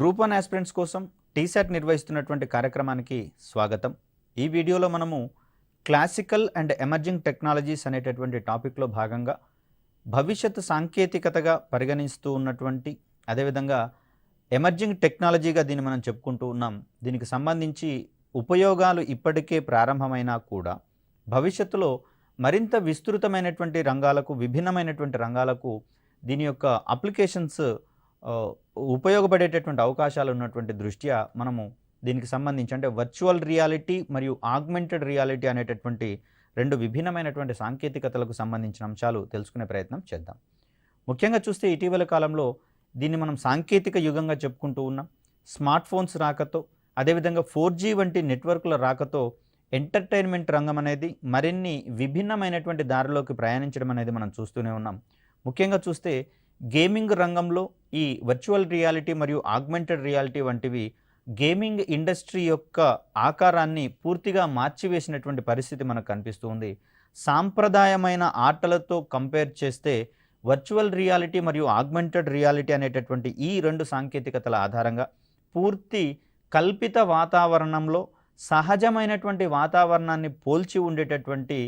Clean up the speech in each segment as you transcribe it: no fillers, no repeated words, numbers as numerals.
Group 1 aspirants కోసం టీసాట్ నిర్వహిస్తున్నటువంటి కార్యక్రమానికి స్వాగతం. ఈ వీడియోలో మనము క్లాసికల్ అండ్ ఎమర్జింగ్ టెక్నాలజీస్ అనేటటువంటి టాపిక్లో భాగంగా భవిష్యత్తు సాంకేతికతగా పరిగణిస్తూ ఉన్నటువంటి అదేవిధంగా ఎమర్జింగ్ టెక్నాలజీగా దీన్ని మనం చెప్పుకుంటూ ఉన్నాం. దీనికి సంబంధించి ఉపయోగాలు ఇప్పటికే ప్రారంభమైనా కూడా భవిష్యత్తులో మరింత విస్తృతమైనటువంటి రంగాలకు, విభిన్నమైనటువంటి రంగాలకు దీని యొక్క అప్లికేషన్స్ ఉపయోగపడేటటువంటి అవకాశాలు ఉన్నటువంటి దృష్ట్యా మనము దీనికి సంబంధించి అంటే వర్చువల్ రియాలిటీ మరియు ఆగ్మెంటెడ్ రియాలిటీ అనేటటువంటి రెండు విభిన్నమైనటువంటి సాంకేతికతలకు సంబంధించిన అంశాలు తెలుసుకునే ప్రయత్నం చేద్దాం. ముఖ్యంగా చూస్తే ఇటీవల కాలంలో దీన్ని మనం సాంకేతిక యుగంగా చెప్పుకుంటూ ఉన్నాం. స్మార్ట్ ఫోన్స్ రాకతో, అదేవిధంగా 4G వంటి నెట్వర్క్ల రాకతో ఎంటర్టైన్మెంట్ రంగం అనేది మరిన్ని విభిన్నమైనటువంటి దారిలోకి ప్రయాణించడం అనేది మనం చూస్తూనే ఉన్నాం. ముఖ్యంగా చూస్తే గేమింగ్ రంగంలో ఈ వర్చువల్ రియాలిటీ మరియు ఆగ్మెంటెడ్ రియాలిటీ వంటివి గేమింగ్ ఇండస్ట్రీ యొక్క ఆకారాన్ని పూర్తిగా మార్చివేసినటువంటి పరిస్థితి మనకు కనిపిస్తూ ఉంది. సాంప్రదాయమైన ఆటలతో కంపేర్ చేస్తే వర్చువల్ రియాలిటీ మరియు ఆగ్మెంటెడ్ రియాలిటీ అనేటటువంటి ఈ రెండు సాంకేతికతల ఆధారంగా పూర్తి కల్పిత వాతావరణంలో సహజమైనటువంటి వాతావరణాన్ని పోల్చి ఉండేటటువంటి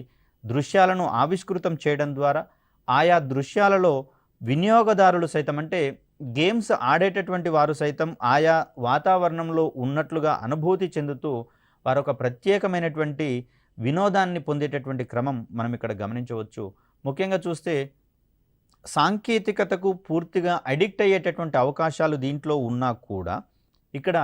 దృశ్యాలను ఆవిష్కృతం చేయడం ద్వారా ఆయా దృశ్యాలలో వినియోగదారులు సైతం అంటే గేమ్స్ ఆడేటటువంటి వారు సైతం ఆయా వాతావరణంలో ఉన్నట్లుగా అనుభూతి చెందుతూ వారొక ప్రత్యేకమైనటువంటి వినోదాన్ని పొందేటటువంటి క్రమం మనం ఇక్కడ గమనించవచ్చు. ముఖ్యంగా చూస్తే సాంకేతికతకు పూర్తిగా అడిక్ట్ అయ్యేటటువంటి అవకాశాలు దీంట్లో ఉన్నా కూడా ఇక్కడ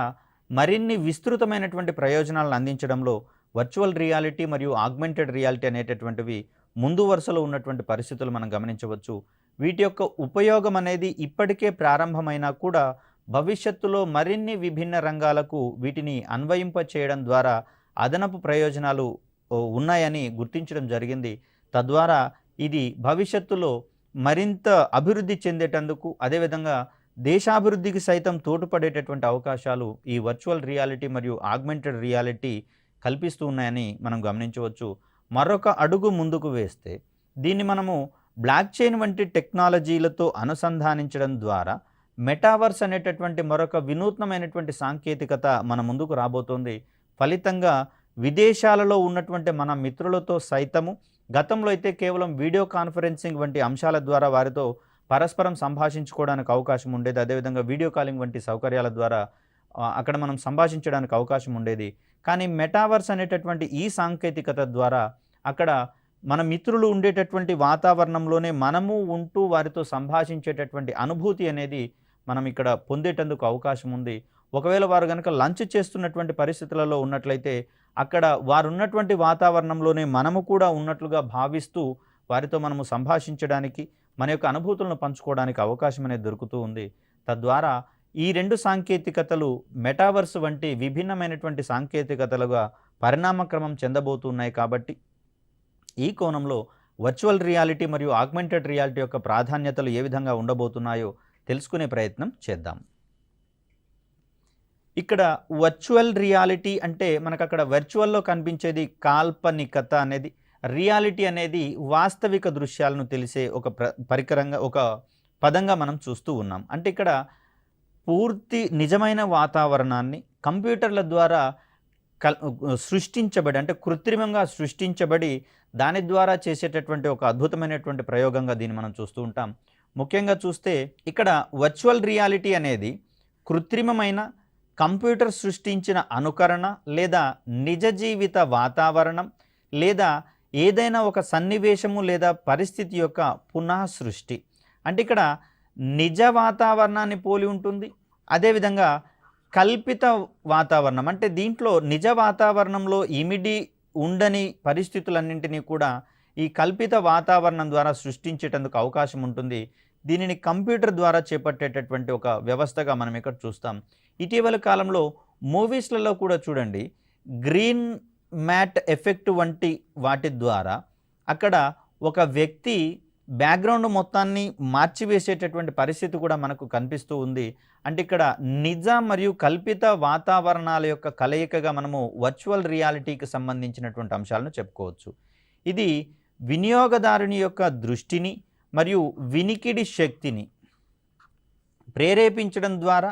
మరిన్ని విస్తృతమైనటువంటి ప్రయోజనాలను అందించడంలో వర్చువల్ రియాలిటీ మరియు ఆగ్మెంటెడ్ రియాలిటీ అనేటటువంటివి ముందు వరుసలో ఉన్నటువంటి పరిస్థితులు మనం గమనించవచ్చు. వీటి యొక్క ఉపయోగం అనేది ఇప్పటికే ప్రారంభమైనా కూడా భవిష్యత్తులో మరిన్ని విభిన్న రంగాలకు వీటిని అన్వయింప చేయడం ద్వారా అదనపు ప్రయోజనాలు ఉన్నాయని గుర్తించడం జరిగింది. తద్వారా ఇది భవిష్యత్తులో మరింత అభివృద్ధి చెందేటందుకు అదేవిధంగా దేశాభివృద్ధికి సైతం తోడ్పడేటటువంటి అవకాశాలు ఈ వర్చువల్ రియాలిటీ మరియు ఆగ్మెంటెడ్ రియాలిటీ కల్పిస్తూ ఉన్నాయని మనం గమనించవచ్చు. మరొక అడుగు ముందుకు వేస్తే దీన్ని మనము బ్లాక్ చైన్ వంటి టెక్నాలజీలతో అనుసంధానించడం ద్వారా మెటావర్స్ అనేటటువంటి మరొక వినూత్నమైనటువంటి సాంకేతికత మన ముందుకు రాబోతోంది. ఫలితంగా విదేశాలలో ఉన్నటువంటి మన మిత్రులతో సైతము గతంలో అయితే కేవలం వీడియో కాన్ఫరెన్సింగ్ వంటి అంశాల ద్వారా వారితో పరస్పరం సంభాషించుకోవడానికి అవకాశం ఉండేది. అదేవిధంగా వీడియో కాలింగ్ వంటి సౌకర్యాల ద్వారా అక్కడ మనం సంభాషించడానికి అవకాశం ఉండేది. కానీ మెటావర్స్ అనేటటువంటి ఈ సాంకేతికత ద్వారా అక్కడ మన మిత్రులు ఉండేటటువంటి వాతావరణంలోనే మనము ఉంటూ వారితో సంభాషించేటటువంటి అనుభూతి అనేది మనం ఇక్కడ పొందేటందుకు అవకాశం ఉంది. ఒకవేళ వారు కనుక లంచ్ చేస్తున్నటువంటి పరిస్థితులలో ఉన్నట్లయితే అక్కడ వారు ఉన్నటువంటి వాతావరణంలోనే మనము కూడా ఉన్నట్లుగా భావిస్తూ వారితో మనము సంభాషించడానికి, మన యొక్క అనుభూతులను పంచుకోవడానికి అవకాశం అనేది దొరుకుతూ ఉంది. తద్వారా ఈ రెండు సాంకేతికతలు మెటావర్స్ వంటి విభిన్నమైనటువంటి సాంకేతికతలుగా పరిణామక్రమం చెందబోతున్నాయి. కాబట్టి ఈ కోణంలో వర్చువల్ రియాలిటీ మరియు ఆగ్మెంటెడ్ రియాలిటీ యొక్క ప్రాధాన్యతలు ఏ విధంగా ఉండబోతున్నాయో తెలుసుకునే ప్రయత్నం చేద్దాం. ఇక్కడ వర్చువల్ రియాలిటీ అంటే మనకు అక్కడ వర్చువల్లో కనిపించేది కాల్పనికత అనేది, రియాలిటీ అనేది వాస్తవిక దృశ్యాలను తెలిసే ఒక పరికరంగా, ఒక పదంగా మనం చూస్తూ ఉన్నాం. అంటే ఇక్కడ పూర్తి నిజమైన వాతావరణాన్ని కంప్యూటర్ల ద్వారా సృష్టించబడి అంటే కృత్రిమంగా సృష్టించబడి దాని ద్వారా చేసేటటువంటి ఒక అద్భుతమైనటువంటి ప్రయోగంగా దీన్ని మనం చూస్తూ ఉంటాం. ముఖ్యంగా చూస్తే ఇక్కడ వర్చువల్ రియాలిటీ అనేది కృత్రిమమైన కంప్యూటర్ సృష్టించిన అనుకరణ లేదా నిజ జీవిత వాతావరణం లేదా ఏదైనా ఒక సన్నివేశము లేదా పరిస్థితి యొక్క పునః సృష్టి. అంటే ఇక్కడ నిజ వాతావరణాన్ని పోలి ఉంటుంది. అదేవిధంగా కల్పిత వాతావరణం అంటే దీంట్లో నిజ వాతావరణంలో ఇమిడి ఉండని పరిస్థితులన్నింటినీ కూడా ఈ కల్పిత వాతావరణం ద్వారా సృష్టించేటందుకు అవకాశం ఉంటుంది. దీనిని కంప్యూటర్ ద్వారా చేపట్టేటటువంటి ఒక వ్యవస్థగా మనం ఇక్కడ చూస్తాం. ఇటీవల కాలంలో మూవీస్లలో కూడా చూడండి, గ్రీన్ మ్యాట్ ఎఫెక్ట్ వంటి వాటి ద్వారా అక్కడ ఒక వ్యక్తి బ్యాక్గ్రౌండ్ మొత్తాన్ని మార్చివేసేటటువంటి పరిస్థితి కూడా మనకు కనిపిస్తూ ఉంది. అంటే ఇక్కడ నిజ మరియు కల్పిత వాతావరణాల యొక్క కలయికగా మనము వర్చువల్ రియాలిటీకి సంబంధించినటువంటి అంశాలను చెప్పుకోవచ్చు. ఇది వినియోగదారుని యొక్క దృష్టిని మరియు వినికిడి శక్తిని ప్రేరేపించడం ద్వారా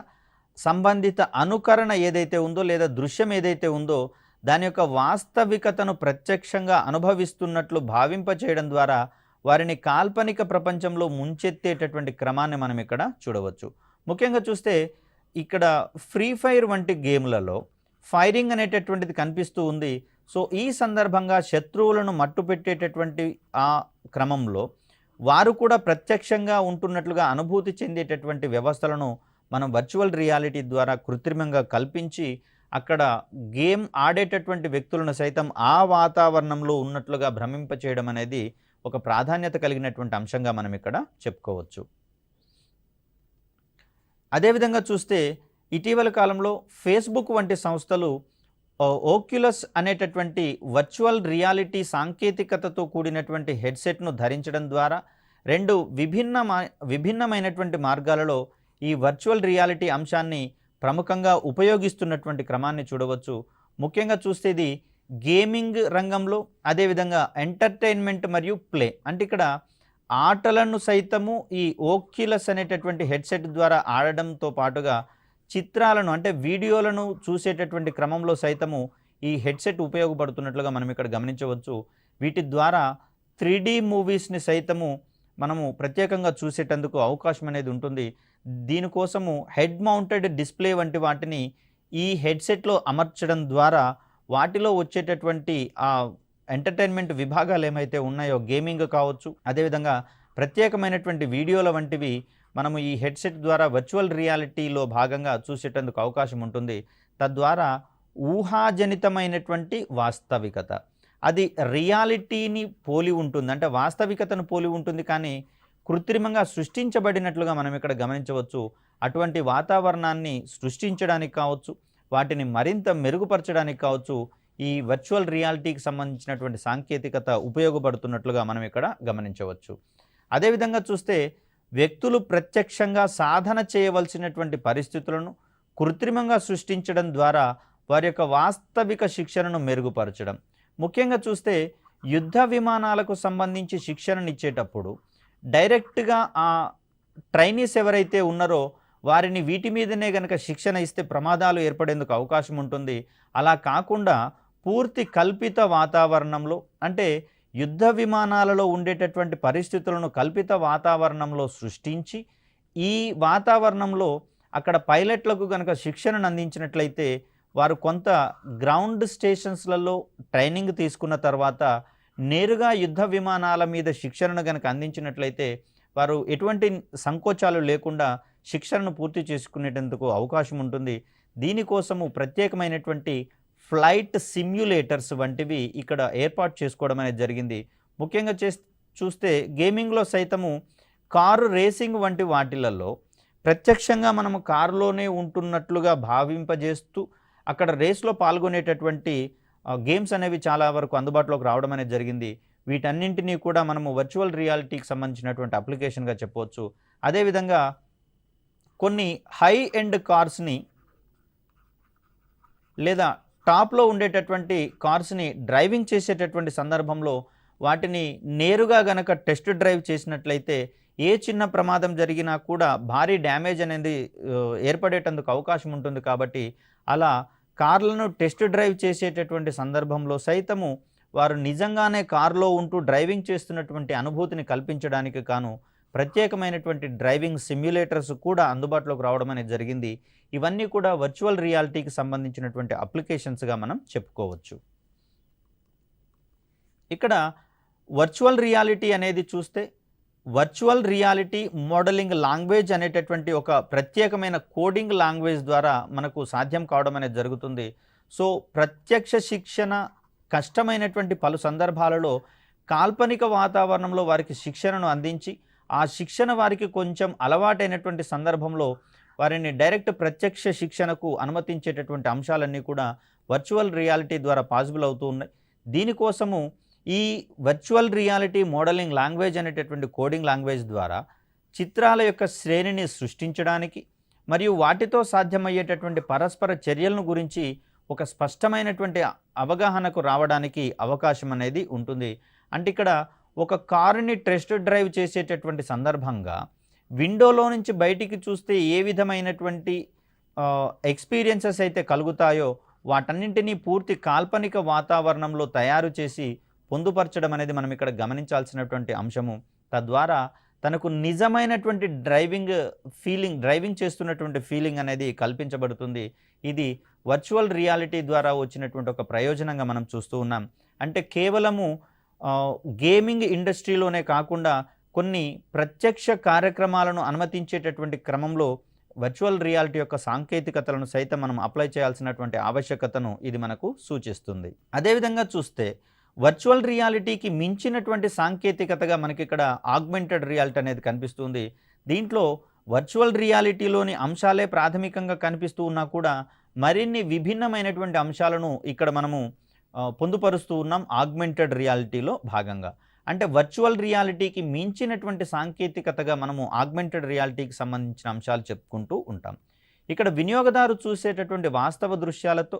సంబంధిత అనుకరణ ఏదైతే ఉందో లేదా దృశ్యం ఏదైతే ఉందో దాని యొక్క వాస్తవికతను ప్రత్యక్షంగా అనుభవిస్తున్నట్లు భావింపచేయడం ద్వారా వారిని కాల్పనిక ప్రపంచంలో ముంచెత్తేటటువంటి క్రమాన్ని మనం ఇక్కడ చూడవచ్చు. ముఖ్యంగా చూస్తే ఇక్కడ ఫ్రీ ఫైర్ వంటి గేమ్లలో ఫైరింగ్ అనేటటువంటిది కనిపిస్తూ ఉంది. సో ఈ సందర్భంగా శత్రువులను మట్టుపెట్టేటటువంటి ఆ క్రమంలో వారు కూడా ప్రత్యక్షంగా ఉంటున్నట్లుగా అనుభూతి చెందేటటువంటి వ్యవస్థలను మనం వర్చువల్ రియాలిటీ ద్వారా కృత్రిమంగా కల్పించి అక్కడ గేమ్ ఆడేటటువంటి వ్యక్తులను సైతం ఆ వాతావరణంలో ఉన్నట్లుగా భ్రమింపచేయడం అనేది ఒక ప్రాధాన్యత కలిగినటువంటి అంశంగా మనం ఇక్కడ చెప్పుకోవచ్చు. అదేవిధంగా చూస్తే ఇటీవల కాలంలో ఫేస్బుక్ వంటి సంస్థలు ఓక్యులస్ అనేటటువంటి వర్చువల్ రియాలిటీ సాంకేతికతతో కూడినటువంటి హెడ్సెట్ను ధరించడం ద్వారా రెండు విభిన్నమైనటువంటి మార్గాలలో ఈ వర్చువల్ రియాలిటీ అంశాన్ని ప్రముఖంగా ఉపయోగిస్తున్నటువంటి క్రమాన్ని చూడవచ్చు. ముఖ్యంగా చూస్తే ఇది గేమింగ్ రంగంలో, అదేవిధంగా ఎంటర్టైన్మెంట్ మరియు ప్లే అంటే ఇక్కడ ఆటలను సైతము ఈ ఓక్యులస్ అనేటటువంటి హెడ్సెట్ ద్వారా ఆడడంతో పాటుగా చిత్రాలను అంటే వీడియోలను చూసేటటువంటి క్రమంలో సైతము ఈ హెడ్సెట్ ఉపయోగపడుతున్నట్లుగా మనం ఇక్కడ గమనించవచ్చు. వీటి ద్వారా 3D మూవీస్ని సైతము మనము ప్రత్యేకంగా చూసేటందుకు అవకాశం అనేది ఉంటుంది. దీనికోసము హెడ్ మౌంటెడ్ డిస్ప్లే వంటి వాటిని ఈ హెడ్సెట్లో అమర్చడం ద్వారా వాటిలో వచ్చేటటువంటి ఆ ఎంటర్టైన్మెంట్ విభాగాలు ఏమైతే ఉన్నాయో గేమింగ్ కావచ్చు, అదేవిధంగా ప్రత్యేకమైనటువంటి వీడియోల వంటివి మనము ఈ హెడ్సెట్ ద్వారా వర్చువల్ రియాలిటీలో భాగంగా చూసేటందుకు అవకాశం ఉంటుంది. తద్వారా ఊహాజనితమైనటువంటి వాస్తవికత అది రియాలిటీని పోలి ఉంటుంది, అంటే వాస్తవికతను పోలి ఉంటుంది, కానీ కృత్రిమంగా సృష్టించబడినట్లుగా మనం ఇక్కడ గమనించవచ్చు. అటువంటి వాతావరణాన్ని సృష్టించడానికి కావచ్చు, వాటిని మరింత మెరుగుపరచడానికి కావచ్చు ఈ వర్చువల్ రియాలిటీకి సంబంధించినటువంటి సాంకేతికత ఉపయోగపడుతున్నట్లుగా మనం ఇక్కడ గమనించవచ్చు. అదేవిధంగా చూస్తే వ్యక్తులు ప్రత్యక్షంగా సాధన చేయవలసినటువంటి పరిస్థితులను కృత్రిమంగా సృష్టించడం ద్వారా వారి యొక్క వాస్తవిక శిక్షణను మెరుగుపరచడం. ముఖ్యంగా చూస్తే యుద్ధ విమానాలకు సంబంధించి శిక్షణనిచ్చేటప్పుడు డైరెక్ట్గా ఆ ట్రైనీస్ ఎవరైతే ఉన్నారో వారిని వీటి మీదనే కనుక శిక్షణ ఇస్తే ప్రమాదాలు ఏర్పడేందుకు అవకాశం ఉంటుంది. అలా కాకుండా పూర్తి కల్పిత వాతావరణంలో అంటే యుద్ధ విమానాలలో ఉండేటటువంటి పరిస్థితులను కల్పిత వాతావరణంలో సృష్టించి ఈ వాతావరణంలో అక్కడ పైలట్లకు కనుక శిక్షణను అందించినట్లయితే వారు కొంత గ్రౌండ్ స్టేషన్స్లలో ట్రైనింగ్ తీసుకున్న తర్వాత నేరుగా యుద్ధ విమానాల మీద శిక్షణను కనుక అందించినట్లయితే వారు ఎటువంటి సంకోచాలు లేకుండా శిక్షణను పూర్తి చేసుకునేటందుకు అవకాశం ఉంటుంది. దీనికోసము ప్రత్యేకమైనటువంటి ఫ్లైట్ సిమ్యులేటర్స్ వంటివి ఇక్కడ ఏర్పాటు చేసుకోవడం అనేది జరిగింది. ముఖ్యంగా చూస్తే గేమింగ్లో సైతము కారు రేసింగ్ వంటి వాటిలలో ప్రత్యక్షంగా మనము కారులోనే ఉంటున్నట్లుగా భావింపజేస్తూ అక్కడ రేస్లో పాల్గొనేటటువంటి గేమ్స్ అనేవి చాలా వరకు అందుబాటులోకి రావడం అనేది జరిగింది. వీటన్నింటినీ కూడా మనము వర్చువల్ రియాలిటీకి సంబంధించినటువంటి అప్లికేషన్గా చెప్పవచ్చు. అదేవిధంగా కొన్ని హై ఎండ్ కార్స్ని లేదా టాప్లో ఉండేటటువంటి కార్స్ని డ్రైవింగ్ చేసేటటువంటి సందర్భంలో వాటిని నేరుగా గనక టెస్ట్ డ్రైవ్ చేసినట్లయితే ఏ చిన్న ప్రమాదం జరిగినా కూడా భారీ డ్యామేజ్ అనేది ఏర్పడేటందుకు అవకాశం ఉంటుంది. కాబట్టి అలా కార్లను టెస్ట్ డ్రైవ్ చేసేటటువంటి సందర్భంలో సైతము వారు నిజంగానే కారులో ఉంటూ డ్రైవింగ్ చేస్తున్నటువంటి అనుభూతిని కల్పించడానికి కాను ప్రత్యేకమైనటువంటి డ్రైవింగ్ సిమ్యులేటర్స్ కూడా అందుబాటులోకి రావడం అనేది జరిగింది. ఇవన్నీ కూడా వర్చువల్ రియాలిటీకి సంబంధించినటువంటి అప్లికేషన్స్గా మనం చెప్పుకోవచ్చు. ఇక్కడ వర్చువల్ రియాలిటీ అనేది చూస్తే వర్చువల్ రియాలిటీ మోడలింగ్ లాంగ్వేజ్ అనేటటువంటి ఒక ప్రత్యేకమైన కోడింగ్ లాంగ్వేజ్ ద్వారా మనకు సాధ్యం కావడం అనేది జరుగుతుంది. సో ప్రత్యక్ష శిక్షణ కష్టమైనటువంటి పలు సందర్భాలలో కాల్పనిక వాతావరణంలో వారికి శిక్షణను అందించి ఆ శిక్షణ వారికి కొంచెం అలవాటైనటువంటి సందర్భంలో వారిని డైరెక్ట్ ప్రత్యక్ష శిక్షణకు అనుమతించేటటువంటి అంశాలన్నీ కూడా వర్చువల్ రియాలిటీ ద్వారా పాసిబుల్ అవుతూ ఉన్నాయి. దీనికోసము ఈ వర్చువల్ రియాలిటీ మోడలింగ్ లాంగ్వేజ్ అనేటటువంటి కోడింగ్ లాంగ్వేజ్ ద్వారా చిత్రాల యొక్క శ్రేణిని సృష్టించడానికి మరియు వాటితో సాధ్యమయ్యేటటువంటి పరస్పర చర్యలను గురించి ఒక స్పష్టమైనటువంటి అవగాహనకు రావడానికి అవకాశం అనేది ఉంటుంది. అంటే ఇక్కడ ఒక కారుని టెస్ట్ డ్రైవ్ చేసేటటువంటి సందర్భంగా విండోలో నుంచి బయటికి చూస్తే ఏ విధమైనటువంటి ఎక్స్‌పీరియన్సెస్ అయితే కలుగుతాయో వాటన్నింటినీ పూర్తి కాల్పనిక వాతావరణంలో తయారు చేసి పొందుపరచడం అనేది మనం ఇక్కడ గమనించాల్సినటువంటి అంశము. తద్వారా తనకు నిజమైనటువంటి డ్రైవింగ్ చేస్తున్నటువంటి ఫీలింగ్ అనేది కల్పించబడుతుంది. ఇది వర్చువల్ రియాలిటీ ద్వారా వచ్చినటువంటి ఒక ప్రయోజనంగా మనం చూస్తూ ఉన్నాం. అంటే కేవలము గేమింగ్ ఇండస్ట్రీలోనే కాకుండా కొన్ని ప్రత్యక్ష కార్యక్రమాలను అనుమతించేటటువంటి క్రమంలో వర్చువల్ రియాలిటీ యొక్క సాంకేతికతలను సైతం మనం అప్లై చేయాల్సినటువంటి ఆవశ్యకతను ఇది మనకు సూచిస్తుంది. అదేవిధంగా చూస్తే వర్చువల్ రియాలిటీకి మించినటువంటి సాంకేతికతగా మనకి ఇక్కడ ఆగ్మెంటెడ్ రియాలిటీ అనేది కనిపిస్తుంది. దీంట్లో వర్చువల్ రియాలిటీలోని అంశాలే ప్రాథమికంగా కనిపిస్తూ ఉన్నా కూడా మరిన్ని విభిన్నమైనటువంటి అంశాలను ఇక్కడ మనము పొందుపరుస్తూ ఉన్నాం ఆగ్మెంటెడ్ రియాలిటీలో భాగంగా. అంటే వర్చువల్ రియాలిటీకి మించినటువంటి సాంకేతికతగా మనము ఆగ్మెంటెడ్ రియాలిటీకి సంబంధించిన అంశాలు చెప్పుకుంటూ ఉంటాం. ఇక్కడ వినియోగదారు చూసేటటువంటి వాస్తవ దృశ్యాలతో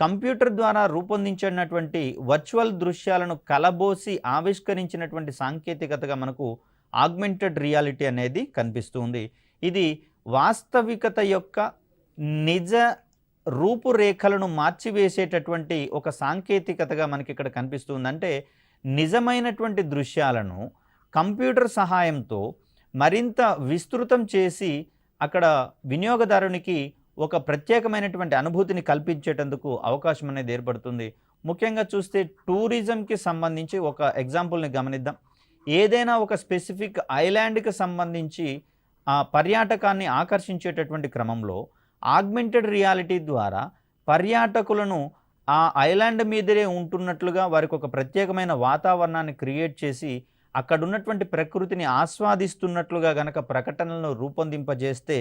కంప్యూటర్ ద్వారా రూపొందించినటువంటి వర్చువల్ దృశ్యాలను కలబోసి ఆవిష్కరించినటువంటి సాంకేతికతగా మనకు ఆగ్మెంటెడ్ రియాలిటీ అనేది కనిపిస్తుంది. ఇది వాస్తవికత యొక్క నిజ రూపురేఖలను మార్చివేసేటటువంటి ఒక సాంకేతికతగా మనకి ఇక్కడ కనిపిస్తుంది. అంటే నిజమైనటువంటి దృశ్యాలను కంప్యూటర్ సహాయంతో మరింత విస్తృతం చేసి అక్కడ వినియోగదారునికి ఒక ప్రత్యేకమైనటువంటి అనుభూతిని కల్పించేటందుకు అవకాశం అనేది ఏర్పడుతుంది. ముఖ్యంగా చూస్తే టూరిజంకి సంబంధించి ఒక ఎగ్జాంపుల్ని గమనిద్దాం. ఏదైనా ఒక స్పెసిఫిక్ ఐలాండ్కి సంబంధించి ఆ పర్యాటకాన్ని ఆకర్షించేటటువంటి క్రమంలో ఆగ్మెంటెడ్ రియాలిటీ ద్వారా పర్యాటకులను ఆ ఐలాండ్ మీదనే ఉంటున్నట్లుగా వారికి ఒక ప్రత్యేకమైన వాతావరణాన్ని క్రియేట్ చేసి అక్కడ ఉన్నటువంటి ప్రకృతిని ఆస్వాదిస్తున్నట్లుగా గనక ప్రకటనలను రూపొందింపజేస్తే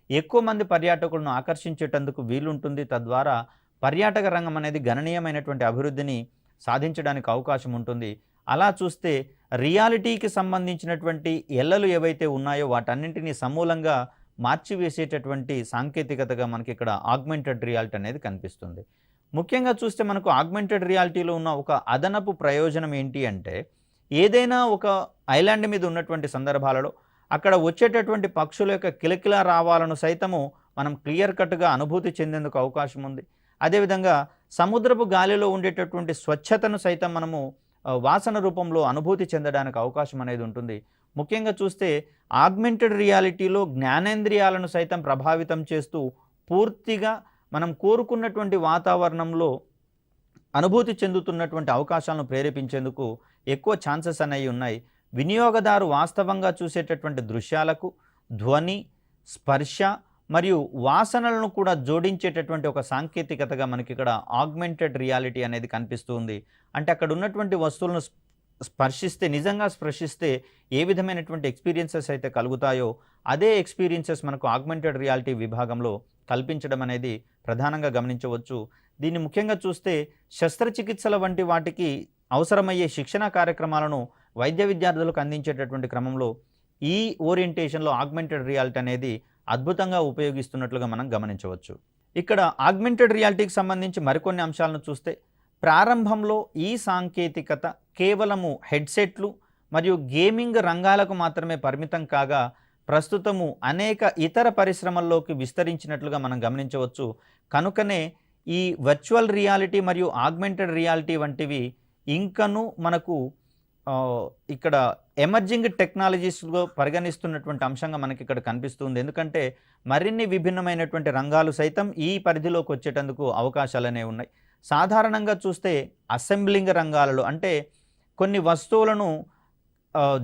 ఎక్కువ మంది పర్యాటకులను ఆకర్షించేటందుకు వీలుంటుంది. తద్వారా పర్యాటక రంగం అనేది గణనీయమైనటువంటి అభివృద్ధిని సాధించడానికి అవకాశం ఉంటుంది. అలా చూస్తే రియాలిటీకి సంబంధించినటువంటి ఎల్లలు ఏవైతే ఉన్నాయో వాటన్నింటినీ సమూలంగా మార్చివేసేటటువంటి సాంకేతికతగా మనకి ఇక్కడ ఆగ్మెంటెడ్ రియాలిటీ అనేది కనిపిస్తుంది. ముఖ్యంగా చూస్తే మనకు ఆగ్మెంటెడ్ రియాలిటీలో ఉన్న ఒక అదనపు ప్రయోజనం ఏంటి అంటే ఏదైనా ఒక ఐలాండ్ మీద ఉన్నటువంటి సందర్భాలలో అక్కడ వచ్చేటటువంటి పక్షుల యొక్క కిలకిలా రావాలను సైతము మనం క్లియర్ కట్గా అనుభూతి చెందేందుకు అవకాశం ఉంది. అదేవిధంగా సముద్రపు గాలిలో ఉండేటటువంటి స్వచ్ఛతను సైతం మనము వాసన రూపంలో అనుభూతి చెందడానికి అవకాశం అనేది ఉంటుంది. ముఖ్యంగా చూస్తే ఆగ్మెంటెడ్ రియాలిటీలో జ్ఞానేంద్రియాలను సైతం ప్రభావితం చేస్తూ పూర్తిగా మనం కోరుకున్నటువంటి వాతావరణంలో అనుభూతి చెందుతున్నటువంటి అవకాశాలను ప్రేరేపించేందుకు ఎక్కువ ఛాన్సెస్ అనేవి ఉన్నాయి. వినియోగదారు వాస్తవంగా చూసేటటువంటి దృశ్యాలకు ధ్వని, స్పర్శ మరియు వాసనలను కూడా జోడించేటటువంటి ఒక సాంకేతికతగా మనకి ఇక్కడ ఆగ్మెంటెడ్ రియాలిటీ అనేది కనిపిస్తుంది. అంటే అక్కడ ఉన్నటువంటి వస్తువులను నిజంగా స్పర్శిస్తే ఏ విధమైనటువంటి ఎక్స్పీరియన్సెస్ అయితే కలుగుతాయో అదే ఎక్స్పీరియన్సెస్ మనకు ఆగ్మెంటెడ్ రియాలిటీ విభాగంలో కల్పించడం అనేది ప్రధానంగా గమనించవచ్చు. దీన్ని ముఖ్యంగా చూస్తే శస్త్రచికిత్సల వంటి వాటికి అవసరమయ్యే శిక్షణ కార్యక్రమాలను వైద్య విద్యార్థులకు అందించేటటువంటి క్రమంలో ఈ ఓరియంటేషన్లో ఆగ్మెంటెడ్ రియాలిటీ అనేది అద్భుతంగా ఉపయోగిస్తున్నట్లుగా మనం గమనించవచ్చు. ఇక్కడ ఆగ్మెంటెడ్ రియాలిటీకి సంబంధించి మరికొన్ని అంశాలను చూస్తే ప్రారంభంలో ఈ సాంకేతికత కేవలము హెడ్సెట్లు మరియు గేమింగ్ రంగాలకు మాత్రమే పరిమితం కాగా ప్రస్తుతము అనేక ఇతర పరిశ్రమల్లోకి విస్తరించినట్లుగా మనం గమనించవచ్చు. కనుకనే ఈ వర్చువల్ రియాలిటీ మరియు ఆగ్మెంటెడ్ రియాలిటీ వంటివి ఇంకను మనకు ఇక్కడ ఎమర్జింగ్ టెక్నాలజీస్లో పరిగణిస్తున్నటువంటి అంశంగా మనకి ఇక్కడ కనిపిస్తుంది. ఎందుకంటే మరిన్ని విభిన్నమైనటువంటి రంగాలు సైతం ఈ పరిధిలోకి వచ్చేటందుకు అవకాశాలనే ఉన్నాయి. సాధారణంగా చూస్తే అసెంబ్లింగ్ రంగాలలో అంటే కొన్ని వస్తువులను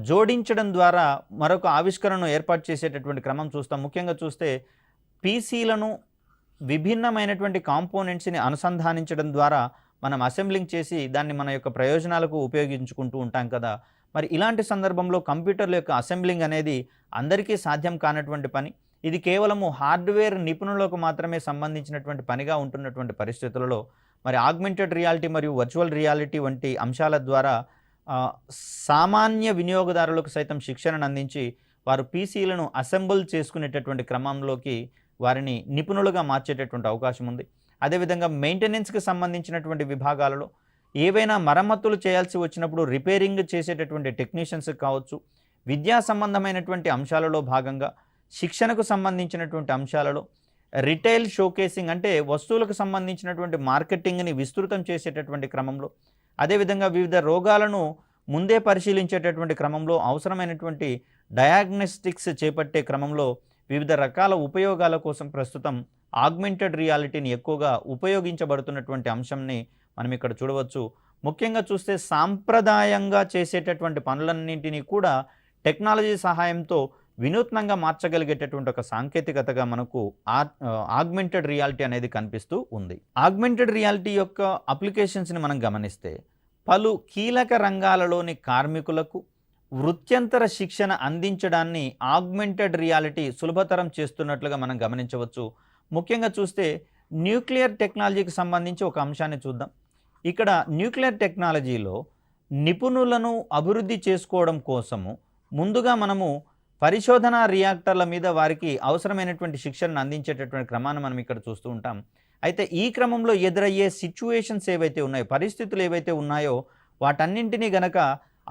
జోడించడం ద్వారా మరొక ఆవిష్కరణను ఏర్పాటు చేసేటటువంటి క్రమం చూస్తాం. ముఖ్యంగా చూస్తే పీసీలను విభిన్నమైనటువంటి కాంపోనెంట్స్ని అనుసంధానించడం ద్వారా మనం అసెంబ్లింగ్ చేసి దాన్ని మన యొక్క ప్రయోజనాలకు ఉపయోగించుకుంటూ ఉంటాం కదా. మరి ఇలాంటి సందర్భంలో కంప్యూటర్ల యొక్క అసెంబ్లింగ్ అనేది అందరికీ సాధ్యం కానటువంటి పని. ఇది కేవలము హార్డ్వేర్ నిపుణులకు మాత్రమే సంబంధించినటువంటి పనిగా ఉంటున్నటువంటి పరిస్థితులలో మరి ఆగ్మెంటెడ్ రియాలిటీ మరియు వర్చువల్ రియాలిటీ వంటి అంశాల ద్వారా సామాన్య వినియోగదారులకు సైతం శిక్షణను అందించి వారు పీసీలను అసెంబుల్ చేసుకునేటటువంటి క్రమంలోకి వారిని నిపుణులుగా మార్చేటటువంటి అవకాశం ఉంది. అదేవిధంగా మెయింటెనెన్స్కి సంబంధించినటువంటి విభాగాలలో ఏవైనా మరమ్మతులు చేయాల్సి వచ్చినప్పుడు రిపేరింగ్ చేసేటటువంటి టెక్నీషియన్స్ కావచ్చు, విద్యా సంబంధమైనటువంటి అంశాలలో భాగంగా శిక్షణకు సంబంధించినటువంటి అంశాలలో రిటైల్ షోకేసింగ్ అంటే వస్తువులకు సంబంధించినటువంటి మార్కెటింగ్ని విస్తృతం చేసేటటువంటి క్రమంలో, అదేవిధంగా వివిధ రోగాలను ముందే పరిశీలించేటటువంటి క్రమంలో, అవసరమైనటువంటి డయాగ్నోస్టిక్స్ చేపట్టే క్రమంలో వివిధ రకాల ఉపయోగాల కోసం ప్రస్తుతం ఆగ్మెంటెడ్ రియాలిటీని ఎక్కువగా ఉపయోగించబడుతున్నటువంటి అంశంని మనం ఇక్కడ చూడవచ్చు. ముఖ్యంగా చూస్తే సాంప్రదాయంగా చేసేటటువంటి పనులన్నింటినీ కూడా టెక్నాలజీ సహాయంతో వినూత్నంగా మార్చగలిగేటటువంటి ఒక సాంకేతికతగా మనకు ఆగ్మెంటెడ్ రియాలిటీ అనేది కనిపిస్తూ ఉంది. ఆగ్మెంటెడ్ రియాలిటీ యొక్క అప్లికేషన్స్ని మనం గమనిస్తే పలు కీలక రంగాలలోని కార్మికులకు వృత్యంతర శిక్షణ అందించడాన్ని ఆగ్మెంటెడ్ రియాలిటీ సులభతరం చేస్తున్నట్లుగా మనం గమనించవచ్చు. ముఖ్యంగా చూస్తే న్యూక్లియర్ టెక్నాలజీకి సంబంధించి ఒక అంశాన్ని చూద్దాం. ఇక్కడ న్యూక్లియర్ టెక్నాలజీలో నిపుణులను అభివృద్ధి చేసుకోవడం కోసము ముందుగా మనము పరిశోధనా రియాక్టర్ల మీద వారికి అవసరమైనటువంటి శిక్షణను అందించేటటువంటి క్రమాన్ని మనం ఇక్కడ చూస్తూ ఉంటాం. అయితే ఈ క్రమంలో ఎదురయ్యే సిచ్యువేషన్స్ ఏవైతే ఉన్నాయో, పరిస్థితులు ఏవైతే ఉన్నాయో వాటన్నింటినీ గనక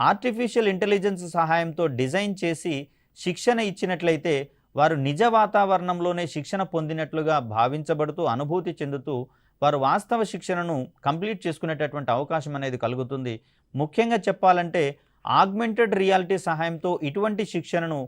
ఆర్టిఫిషియల్ ఇంటెలిజెన్స్ సహాయంతో డిజైన్ చేసి శిక్షణ ఇచ్చినట్లయితే వారు నిజ వాతావరణంలోనే శిక్షణ పొందినట్లుగా భావించబడుతూ అనుభూతి చెందుతూ వారు వాస్తవ శిక్షణను కంప్లీట్ చేసుకునేటటువంటి అవకాశం అనేది కలుగుతుంది. ముఖ్యంగా చెప్పాలంటే ఆగ్మెంటెడ్ రియాలిటీ సహాయంతో ఇటువంటి శిక్షణను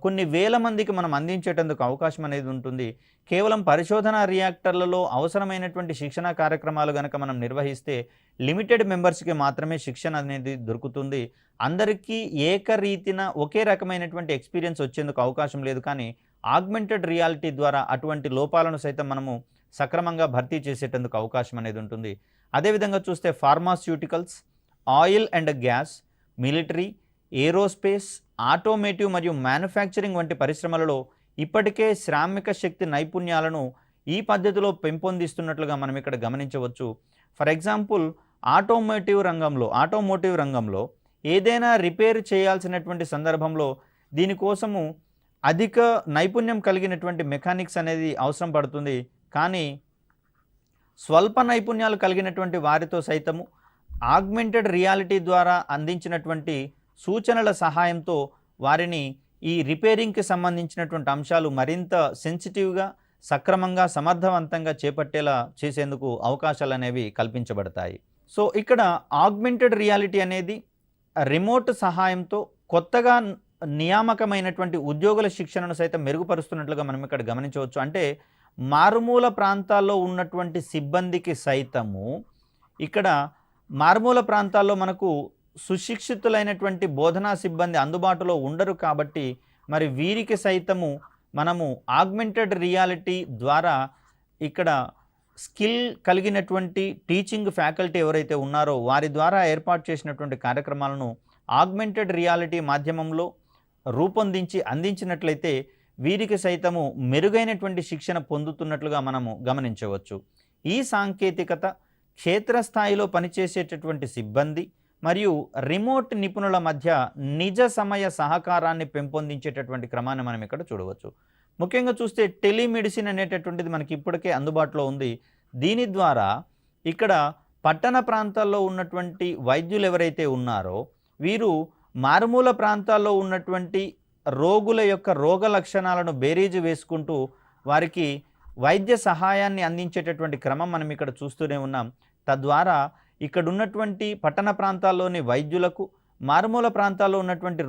కొన్ని వేల మందికి మనం అందించేటందుకు అవకాశం అనేది ఉంటుంది. కేవలం పరిశోధనా రియాక్టర్లలో అవసరమైనటువంటి శిక్షణ కార్యక్రమాలు కనుక మనం నిర్వహిస్తే లిమిటెడ్ మెంబర్స్కి మాత్రమే శిక్షణ అనేది దొరుకుతుంది. అందరికీ ఏకరీతిన ఒకే రకమైనటువంటి ఎక్స్పీరియన్స్ వచ్చేందుకు అవకాశం లేదు. కానీ ఆగ్మెంటెడ్ రియాలిటీ ద్వారా అటువంటి లోపాలను సైతం మనము సక్రమంగా భర్తీ చేసేటందుకు అవకాశం అనేది ఉంటుంది. అదేవిధంగా చూస్తే pharmaceuticals, oil and gas, military, aerospace, automotive మరియు మ్యానుఫ్యాక్చరింగ్ వంటి పరిశ్రమలలో ఇప్పటికే శ్రామిక శక్తి నైపుణ్యాలను ఈ పద్ధతిలో పెంపొందిస్తున్నట్లుగా మనం ఇక్కడ గమనించవచ్చు. ఫర్ ఎగ్జాంపుల్ ఆటోమోటివ్ రంగంలో ఏదైనా రిపేర్ చేయాల్సినటువంటి సందర్భంలో దీనికోసము అధిక నైపుణ్యం కలిగినటువంటి మెకానిక్స్ అనేది అవసరం పడుతుంది. కానీ స్వల్ప నైపుణ్యాలు కలిగినటువంటి వారితో సైతము ఆగ్మెంటెడ్ రియాలిటీ ద్వారా అందించినటువంటి సూచనల సహాయంతో వారిని ఈ రిపేరింగ్కి సంబంధించినటువంటి అంశాలు మరింత సెన్సిటివ్గా, సక్రమంగా, సమర్థవంతంగా చేపట్టేలా చేసేందుకు అవకాశాలు అనేవి కల్పించబడతాయి. సో ఇక్కడ ఆగ్మెంటెడ్ రియాలిటీ అనేది రిమోట్ సహాయంతో కొత్తగా నియామకమైనటువంటి ఉద్యోగుల శిక్షణను సైతం మెరుగుపరుస్తున్నట్లుగా మనం ఇక్కడ గమనించవచ్చు. అంటే మారుమూల ప్రాంతాల్లో ఉన్నటువంటి సిబ్బందికి సైతము ఇక్కడ మారుమూల ప్రాంతాల్లో మనకు సుశిక్షితులైనటువంటి బోధనా సిబ్బంది అందుబాటులో ఉండరు. కాబట్టి మరి వీరికి సైతము మనము ఆగ్మెంటెడ్ రియాలిటీ ద్వారా ఇక్కడ స్కిల్ కలిగినటువంటి టీచింగ్ ఫ్యాకల్టీ ఎవరైతే ఉన్నారో వారి ద్వారా ఏర్పాటు చేసినటువంటి కార్యక్రమాలను ఆగ్మెంటెడ్ రియాలిటీ మాధ్యమంలో రూపొందించి అందించినట్లయితే వీరికి సైతము మెరుగైనటువంటి శిక్షణ పొందుతున్నట్లుగా మనము గమనించవచ్చు. ఈ సాంకేతికత క్షేత్రస్థాయిలో పనిచేసేటటువంటి సిబ్బంది మరియు రిమోట్ నిపుణుల మధ్య నిజ సమయ సహకారాన్ని పెంపొందించేటటువంటి క్రమాన్ని మనం ఇక్కడ చూడవచ్చు. ముఖ్యంగా చూస్తే టెలిమెడిసిన్ అనేటటువంటిది మనకి ఇప్పటికే అందుబాటులో ఉంది. దీని ద్వారా ఇక్కడ పట్టణ ప్రాంతాల్లో ఉన్నటువంటి వైద్యులు ఎవరైతే ఉన్నారో వీరు మారుమూల ప్రాంతాల్లో ఉన్నటువంటి రోగుల యొక్క రోగ లక్షణాలను బేరీజు వేసుకుంటూ వారికి వైద్య సహాయాన్ని అందించేటటువంటి క్రమం మనం ఇక్కడ చూస్తూనే ఉన్నాం. తద్వారా ఇక్కడ ఉన్నటువంటి పట్టణ ప్రాంతాల్లోని వైద్యులకు, మారుమూల ప్రాంతాల్లో ఉన్నటువంటి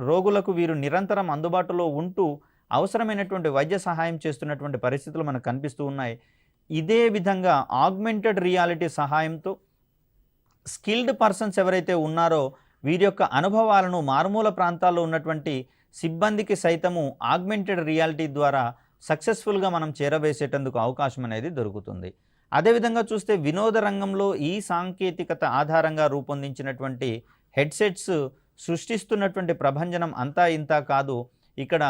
రోగులకు వీరు నిరంతరం అందుబాటులో ఉంటూ అవసరమైనటువంటి వైద్య సహాయం చేస్తున్నటువంటి పరిస్థితులు మనకు కనిపిస్తూ ఉన్నాయి. ఇదే విధంగా ఆగ్మెంటెడ్ రియాలిటీ సహాయంతో స్కిల్డ్ పర్సన్స్ ఎవరైతే ఉన్నారో వీరి యొక్క అనుభవాలను మారుమూల ప్రాంతాల్లో ఉన్నటువంటి సిబ్బందికి సైతము ఆగ్మెంటెడ్ రియాలిటీ ద్వారా సక్సెస్ఫుల్గా మనం చేరవేసేటందుకు అవకాశం అనేది దొరుకుతుంది. అదేవిధంగా చూస్తే వినోద రంగంలో ఈ సాంకేతికత ఆధారంగా రూపొందించినటువంటి హెడ్సెట్స్ సృష్టిస్తున్నటువంటి ప్రభంజనం అంతా ఇంతా కాదు. ఇక్కడ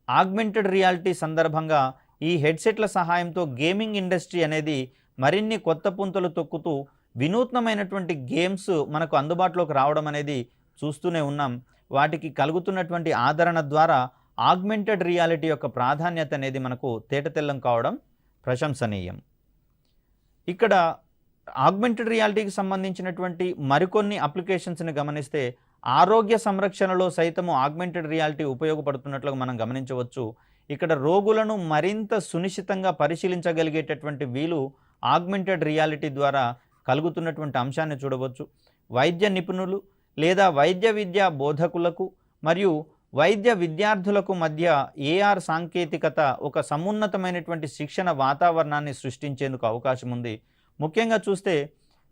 ఆగ్మెంటెడ్ రియాలిటీ సందర్భంగా ఈ హెడ్సెట్ల సహాయంతో గేమింగ్ ఇండస్ట్రీ అనేది మరిన్ని కొత్త పుంతలు తొక్కుతూ వినూత్నమైనటువంటి గేమ్స్ మనకు అందుబాటులోకి రావడం అనేది చూస్తూనే ఉన్నాం. వాటికి కలుగుతున్నటువంటి ఆదరణ ద్వారా ఆగ్మెంటెడ్ రియాలిటీ యొక్క ప్రాధాన్యత అనేది మనకు తేటతెల్లం కావడం ప్రశంసనీయం. ఇక్కడ ఆగ్మెంటెడ్ రియాలిటీకి సంబంధించినటువంటి మరికొన్ని అప్లికేషన్స్ని గమనిస్తే ఆరోగ్య సంరక్షణలో సైతము ఆగ్మెంటెడ్ రియాలిటీ ఉపయోగపడుతున్నట్లుగా మనం గమనించవచ్చు. ఇక్కడ రోగులను మరింత సునిశ్చితంగా పరిశీలించగలిగేటటువంటి వీలు ఆగ్మెంటెడ్ రియాలిటీ ద్వారా కలుగుతున్నటువంటి అంశాన్ని చూడవచ్చు. వైద్య నిపుణులు లేదా వైద్య విద్యా బోధకులకు మరియు వైద్య విద్యార్థులకు మధ్య ఏఆర్ సాంకేతికత ఒక సమున్నతమైనటువంటి శిక్షణ వాతావరణాన్ని సృష్టించేందుకు అవకాశం ఉంది. ముఖ్యంగా చూస్తే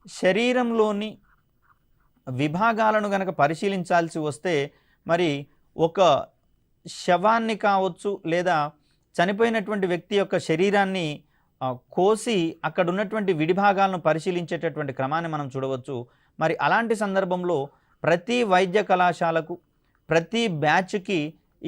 శరీరంలోని విభాగాలను గనక పరిశీలించాల్సి వస్తే మరి ఒక శవాన్ని కావచ్చు లేదా చనిపోయినటువంటి వ్యక్తి యొక్క శరీరాన్ని కోసి అక్కడ ఉన్నటువంటి విడిభాగాలను పరిశీలించేటటువంటి క్రమాన్ని మనం చూడవచ్చు. మరి అలాంటి సందర్భంలో ప్రతి వైద్య కళాశాలకు ప్రతి బ్యాచ్కి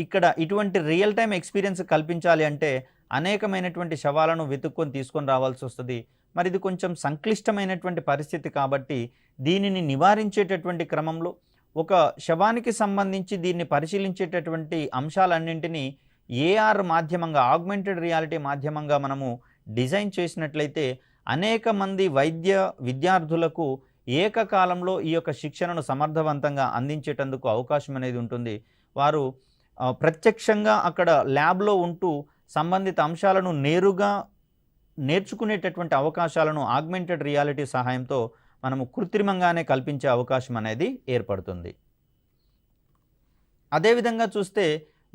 ఇక్కడ ఇటువంటి రియల్ టైం ఎక్స్పీరియన్స్ కల్పించాలి అంటే అనేకమైనటువంటి శవాలను వెతుక్కొని తీసుకొని రావాల్సి వస్తుంది. మరి ఇది కొంచెం సంక్లిష్టమైనటువంటి పరిస్థితి కాబట్టి దీనిని నివారించేటటువంటి క్రమంలో ఒక శవానికి సంబంధించి దీన్ని పరిశీలించేటటువంటి అంశాలన్నింటినీ ఏఆర్ మాధ్యమంగా ఆగ్మెంటెడ్ రియాలిటీ మాధ్యమంగా మనము డిజైన్ చేసినట్లయితే అనేక మంది వైద్య విద్యార్థులకు ఏకకాలంలో ఈ యొక్క శిక్షణను సమర్థవంతంగా అందించేటందుకు అవకాశం అనేది ఉంటుంది. వారు ప్రత్యక్షంగా అక్కడ ల్యాబ్లో ఉంటూ సంబంధిత అంశాలను నేరుగా నేర్చుకునేటటువంటి అవకాశాలను ఆగ్మెంటెడ్ రియాలిటీ సహాయంతో మనము కృత్రిమంగానే కల్పించే అవకాశం అనేది ఏర్పడుతుంది. అదేవిధంగా చూస్తే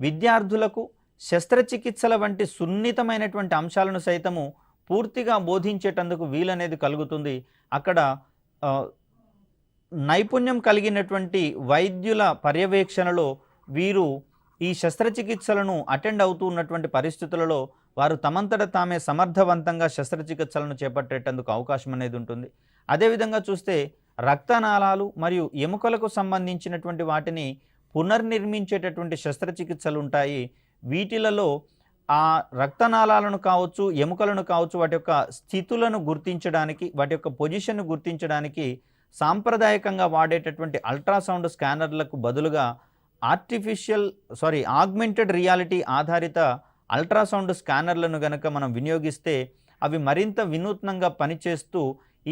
విద్యార్థులకు శస్త్రచికిత్సల వంటి సున్నితమైనటువంటి అంశాలను సైతము పూర్తిగా బోధించేటందుకు వీలనేది కలుగుతుంది. అక్కడ నైపుణ్యం కలిగినటువంటి వైద్యుల పర్యవేక్షణలో వీరు ఈ శస్త్రచికిత్సలను అటెండ్ అవుతూ ఉన్నటువంటి పరిస్థితులలో వారు తమంతట తామే సమర్థవంతంగా శస్త్రచికిత్సలను చేపట్టేటందుకు అవకాశం అనేది ఉంటుంది. అదేవిధంగా చూస్తే రక్తనాళాలు మరియు ఎముకలకు సంబంధించినటువంటి వాటిని పునర్నిర్మించేటటువంటి శస్త్రచికిత్సలు ఉంటాయి. వీటిలలో ఆ రక్తనాళాలను కావచ్చు, ఎముకలను కావచ్చు, వాటి యొక్క స్థితులను గుర్తించడానికి, వాటి యొక్క పొజిషన్ను గుర్తించడానికి సాంప్రదాయకంగా వాడేటటువంటి అల్ట్రాసౌండ్ స్కానర్లకు బదులుగా ఆగ్మెంటెడ్ రియాలిటీ ఆధారిత అల్ట్రాసౌండ్ స్కానర్లను గనక మనం వినియోగిస్తే అవి మరింత వినూత్నంగా పనిచేస్తూ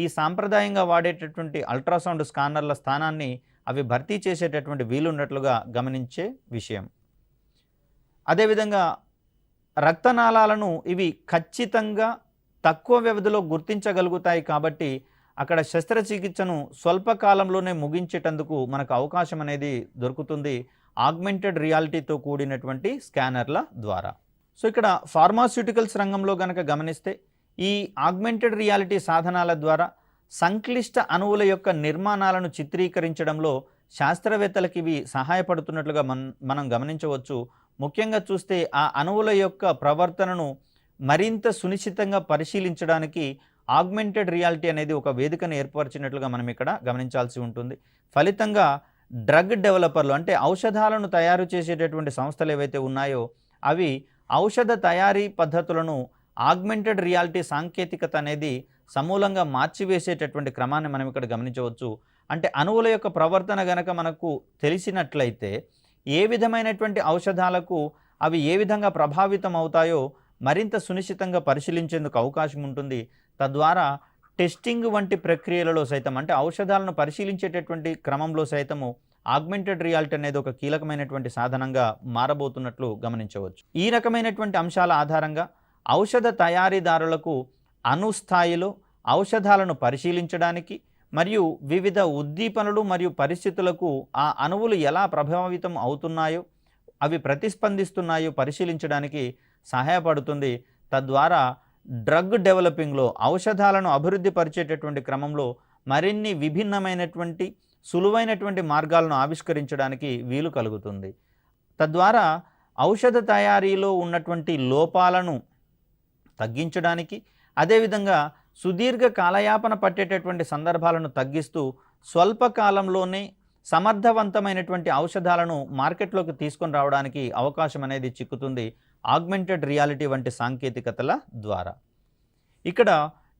ఈ సాంప్రదాయంగా వాడేటటువంటి అల్ట్రాసౌండ్ స్కానర్ల స్థానాన్ని అవి భర్తీ చేసేటటువంటి వీలున్నట్లుగా గమనించే విషయం. అదేవిధంగా రక్తనాళాలను ఇవి ఖచ్చితంగా తక్కువ వ్యవధిలో గుర్తించగలుగుతాయి కాబట్టి అక్కడ శస్త్రచికిత్సను స్వల్పకాలంలోనే ముగించేటందుకు మనకు అవకాశం అనేది దొరుకుతుంది ఆగ్మెంటెడ్ రియాలిటీతో కూడినటువంటి స్కానర్ల ద్వారా. సో ఇక్కడ ఫార్మాస్యూటికల్స్ రంగంలో గనక గమనిస్తే ఈ ఆగ్మెంటెడ్ రియాలిటీ సాధనాల ద్వారా సంక్లిష్ట అణువుల యొక్క నిర్మాణాలను చిత్రీకరించడంలో శాస్త్రవేత్తలకు ఇవి సహాయపడుతున్నట్లుగా మనం గమనించవచ్చు. ముఖ్యంగా చూస్తే ఆ అణువుల యొక్క ప్రవర్తనను మరింత సునిశ్చితంగా పరిశీలించడానికి ఆగ్మెంటెడ్ రియాలిటీ అనేది ఒక వేదికను ఏర్పరిచినట్లుగా మనం ఇక్కడ గమనించాల్సి ఉంటుంది. ఫలితంగా డ్రగ్ డెవలపర్లు అంటే ఔషధాలను తయారు చేసేటటువంటి సంస్థలు ఏవైతే ఉన్నాయో అవి ఔషధ తయారీ పద్ధతులను ఆగ్మెంటెడ్ రియాలిటీ సాంకేతికత అనేది సమూలంగా మార్చివేసేటటువంటి క్రమాన్ని మనం ఇక్కడ గమనించవచ్చు. అంటే అణువుల యొక్క ప్రవర్తన గనక మనకు తెలిసినట్లయితే ఏ విధమైనటువంటి ఔషధాలకు అవి ఏ విధంగా ప్రభావితం అవుతాయో మరింత సునిశ్చితంగా పరిశీలించేందుకు అవకాశం ఉంటుంది. తద్వారా టెస్టింగ్ వంటి ప్రక్రియలలో సైతం అంటే ఔషధాలను పరిశీలించేటటువంటి క్రమంలో సైతము ఆగ్మెంటెడ్ రియాలిటీ అనేది ఒక కీలకమైనటువంటి సాధనంగా మారబోతున్నట్లు గమనించవచ్చు. ఈ రకమైనటువంటి అంశాల ఆధారంగా ఔషధ తయారీదారులకు అణుస్థాయిలో ఔషధాలను పరిశీలించడానికి మరియు వివిధ ఉద్దీపనలు మరియు పరిస్థితులకు ఆ అణువులు ఎలా ప్రభావితం అవుతున్నాయో అవి ప్రతిస్పందిస్తున్నాయో పరిశీలించడానికి సహాయపడుతుంది. తద్వారా డ్రగ్ డెవలపింగ్లో ఔషధాలను అభివృద్ధి పరిచేటటువంటి క్రమంలో మరిన్ని విభిన్నమైనటువంటి సులువైనటువంటి మార్గాలను ఆవిష్కరించడానికి వీలు కలుగుతుంది. తద్వారా ఔషధ తయారీలో ఉన్నటువంటి లోపాలను తగ్గించడానికి అదేవిధంగా సుదీర్ఘ కాలయాపన పట్టేటటువంటి సందర్భాలను తగ్గిస్తూ స్వల్పకాలంలోనే సమర్థవంతమైనటువంటి ఔషధాలను మార్కెట్లోకి తీసుకొని రావడానికి అవకాశం అనేది చిక్కుతుంది ఆగ్మెంటెడ్ రియాలిటీ వంటి సాంకేతికతల ద్వారా. ఇక్కడ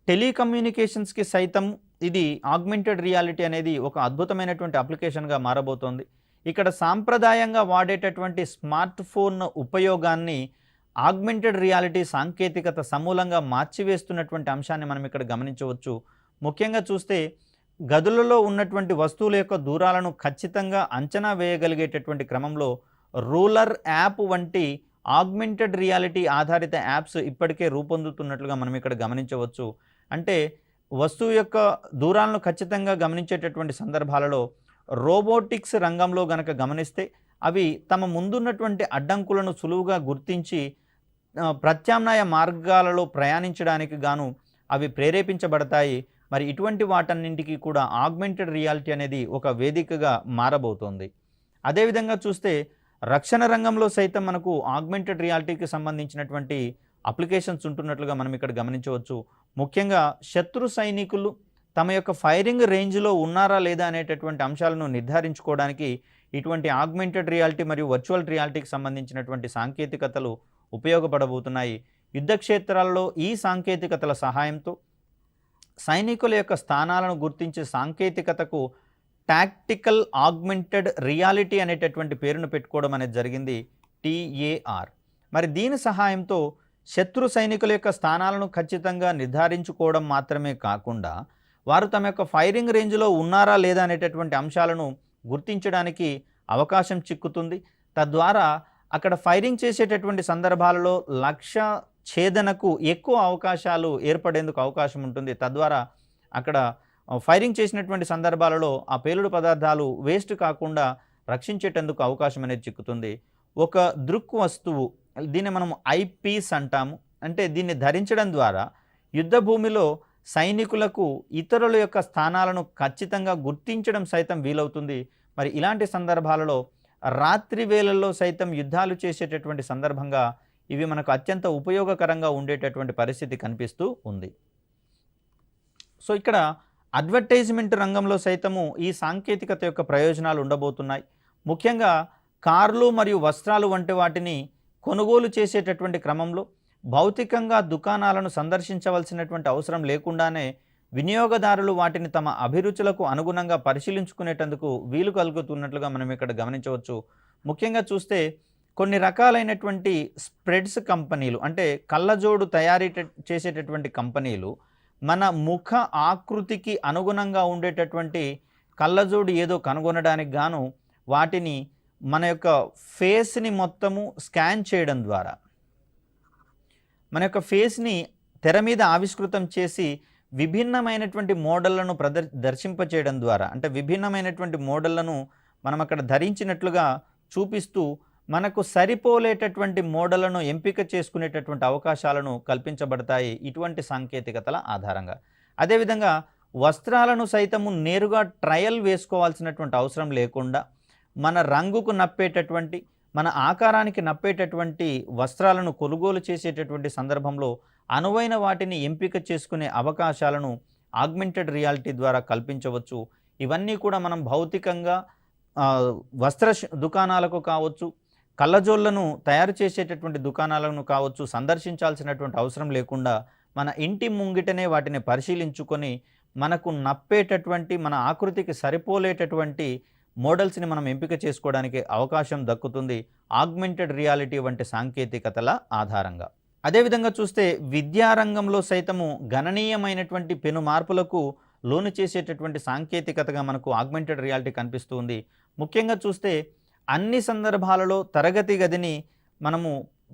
టెలికమ్యూనికేషన్స్కి సైతం ఇది ఆగ్మెంటెడ్ రియాలిటీ అనేది ఒక అద్భుతమైనటువంటి అప్లికేషన్గా మారబోతోంది. ఇక్కడ సాంప్రదాయంగా వాడేటటువంటి స్మార్ట్ ఫోన్ ఉపయోగాన్ని ఆగ్మెంటెడ్ రియాలిటీ సాంకేతికత సమూలంగా మార్చివేస్తున్నటువంటి అంశాన్ని మనం ఇక్కడ గమనించవచ్చు. ముఖ్యంగా చూస్తే గదులలో ఉన్నటువంటి వస్తువుల యొక్క దూరాలను ఖచ్చితంగా అంచనా వేయగలిగేటటువంటి క్రమంలో రూలర్ యాప్ వంటి ఆగ్మెంటెడ్ రియాలిటీ ఆధారిత యాప్స్ ఇప్పటికే రూపొందుతున్నట్లుగా మనం ఇక్కడ గమనించవచ్చు. అంటే వస్తువు యొక్క దూరాలను ఖచ్చితంగా గమనించేటటువంటి సందర్భాలలో రోబోటిక్స్ రంగంలో గనక గమనిస్తే అవి తమ ముందున్నటువంటి అడ్డంకులను సులువుగా గుర్తించి ప్రత్యామ్నాయ మార్గాలలో ప్రయాణించడానికి గాను అవి ప్రేరేపించబడతాయి. మరి ఇటువంటి వాటన్నింటికి కూడా ఆగ్మెంటెడ్ రియాలిటీ అనేది ఒక వేదికగా మారబోతోంది. అదేవిధంగా చూస్తే రక్షణ రంగంలో సైతం మనకు ఆగ్మెంటెడ్ రియాలిటీకి సంబంధించినటువంటి అప్లికేషన్స్ ఉంటున్నట్లుగా మనం ఇక్కడ గమనించవచ్చు. ముఖ్యంగా శత్రు సైనికులు తమ యొక్క ఫైరింగ్ రేంజ్లో ఉన్నారా లేదా అనేటటువంటి అంశాలను నిర్ధారించుకోవడానికి ఇటువంటి ఆగ్మెంటెడ్ రియాలిటీ మరియు వర్చువల్ రియాలిటీకి సంబంధించినటువంటి సాంకేతికతలు ఉపయోగపడబోతున్నాయి. యుద్ధ క్షేత్రాల్లో ఈ సాంకేతికతల సహాయంతో సైనికుల యొక్క స్థానాలను గుర్తించే సాంకేతికతకు టాక్టికల్ ఆగ్మెంటెడ్ రియాలిటీ అనేటటువంటి పేరును పెట్టుకోవడం అనేది జరిగింది, TAR. మరి దీని సహాయంతో శత్రు సైనికుల యొక్క స్థానాలను ఖచ్చితంగా నిర్ధారించుకోవడం మాత్రమే కాకుండా వారు తమ యొక్క ఫైరింగ్ రేంజ్లో ఉన్నారా లేదా అనేటటువంటి అంశాలను గుర్తించడానికి అవకాశం చిక్కుతుంది. తద్వారా అక్కడ ఫైరింగ్ చేసేటటువంటి సందర్భాలలో లక్ష్య ఛేదనకు ఎక్కువ అవకాశాలు ఏర్పడేందుకు అవకాశం ఉంటుంది. తద్వారా అక్కడ ఫైరింగ్ చేసినటువంటి సందర్భాలలో ఆ పేలుడు పదార్థాలు వేస్ట్ కాకుండా రక్షించేటందుకు అవకాశం అనేది చిక్కుతుంది. ఒక దృక్ వస్తువు, దీన్ని మనం ఐపీస్ అంటాము. అంటే దీన్ని ధరించడం ద్వారా యుద్ధ భూమిలో సైనికులకు ఇతరుల యొక్క స్థానాలను ఖచ్చితంగా గుర్తించడం సైతం వీలవుతుంది. మరి ఇలాంటి సందర్భాలలో రాత్రి వేళల్లో సైతం యుద్ధాలు చేసేటటువంటి సందర్భంగా ఇవి మనకు అత్యంత ఉపయోగకరంగా ఉండేటటువంటి పరిస్థితి కనిపిస్తూ ఉంది. సో ఇక్కడ అడ్వర్టైజ్మెంట్ రంగంలో సైతము ఈ సాంకేతికత యొక్క ప్రయోజనాలు ఉండబోతున్నాయి. ముఖ్యంగా కార్లు మరియు వస్త్రాలు వంటి వాటిని కొనుగోలు చేసేటటువంటి క్రమంలో భౌతికంగా దుకాణాలను సందర్శించవలసినటువంటి అవసరం లేకుండానే వినియోగదారులు వాటిని తమ అభిరుచులకు అనుగుణంగా పరిశీలించుకునేటందుకు వీలు కలుగుతున్నట్లుగా మనం ఇక్కడ గమనించవచ్చు. ముఖ్యంగా చూస్తే కొన్ని రకాలైనటువంటి స్ప్రెడ్స్ కంపెనీలు, అంటే కళ్ళజోడు తయారీ చేసేటటువంటి కంపెనీలు మన ముఖ ఆకృతికి అనుగుణంగా ఉండేటటువంటి కళ్ళజోడు ఏదో కనుగొనడానికి గాను వాటిని మన యొక్క ఫేస్ని మొత్తము స్కాన్ చేయడం ద్వారా, మన యొక్క ఫేస్ని తెర మీద ఆవిష్కృతం చేసి విభిన్నమైనటువంటి మోడళ్లను దర్శింపచేయడం ద్వారా, అంటే విభిన్నమైనటువంటి మోడళ్లను మనం అక్కడ ధరించినట్లుగా చూపిస్తూ మనకు సరిపోలేటటువంటి మోడళ్లను ఎంపిక చేసుకునేటటువంటి అవకాశాలను కల్పించబడతాయి ఇటువంటి సాంకేతికతల ఆధారంగా. అదేవిధంగా వస్త్రాలను సైతము నేరుగా ట్రయల్ వేసుకోవాల్సినటువంటి అవసరం లేకుండా మన రంగుకు నప్పేటటువంటి, మన ఆకారానికి నప్పేటటువంటి వస్త్రాలను కొనుగోలు చేసేటటువంటి సందర్భంలో అనువైన వాటిని ఎంపిక చేసుకునే అవకాశాలను ఆగ్మెంటెడ్ రియాలిటీ ద్వారా కల్పించవచ్చు. ఇవన్నీ కూడా మనం భౌతికంగా వస్త్ర దుకాణాలకు కావచ్చు, కళ్ళజోళ్లను తయారు చేసేటటువంటి దుకాణాలను కావచ్చు సందర్శించాల్సినటువంటి అవసరం లేకుండా మన ఇంటి ముంగిటనే వాటిని పరిశీలించుకొని మనకు నప్పేటటువంటి, మన ఆకృతికి సరిపోలేటటువంటి మోడల్స్ని మనం ఎంపిక చేసుకోవడానికి అవకాశం దక్కుతుంది ఆగ్మెంటెడ్ రియాలిటీ వంటి సాంకేతికతల ఆధారంగా. అదేవిధంగా చూస్తే విద్యారంగంలో సైతము గణనీయమైనటువంటి పెను మార్పులకు లోను చేసేటటువంటి సాంకేతికతగా మనకు ఆగ్మెంటెడ్ రియాలిటీ కనిపిస్తుంది. ముఖ్యంగా చూస్తే అన్ని సందర్భాలలో తరగతి గదిని మనము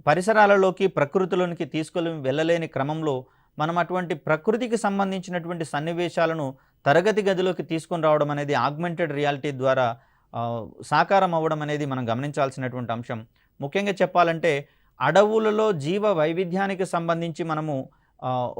పరిసరాలలోకి, ప్రకృతిలోనికి తీసుకొని వెళ్ళలేని క్రమంలో మనం అటువంటి ప్రకృతికి సంబంధించినటువంటి సన్నివేశాలను తరగతి గదిలోకి తీసుకొని రావడం అనేది ఆగ్మెంటెడ్ రియాలిటీ ద్వారా సాకారం అవ్వడం అనేది మనం గమనించాల్సినటువంటి అంశం. ముఖ్యంగా చెప్పాలంటే అడవులలో జీవ వైవిధ్యానికి సంబంధించి మనము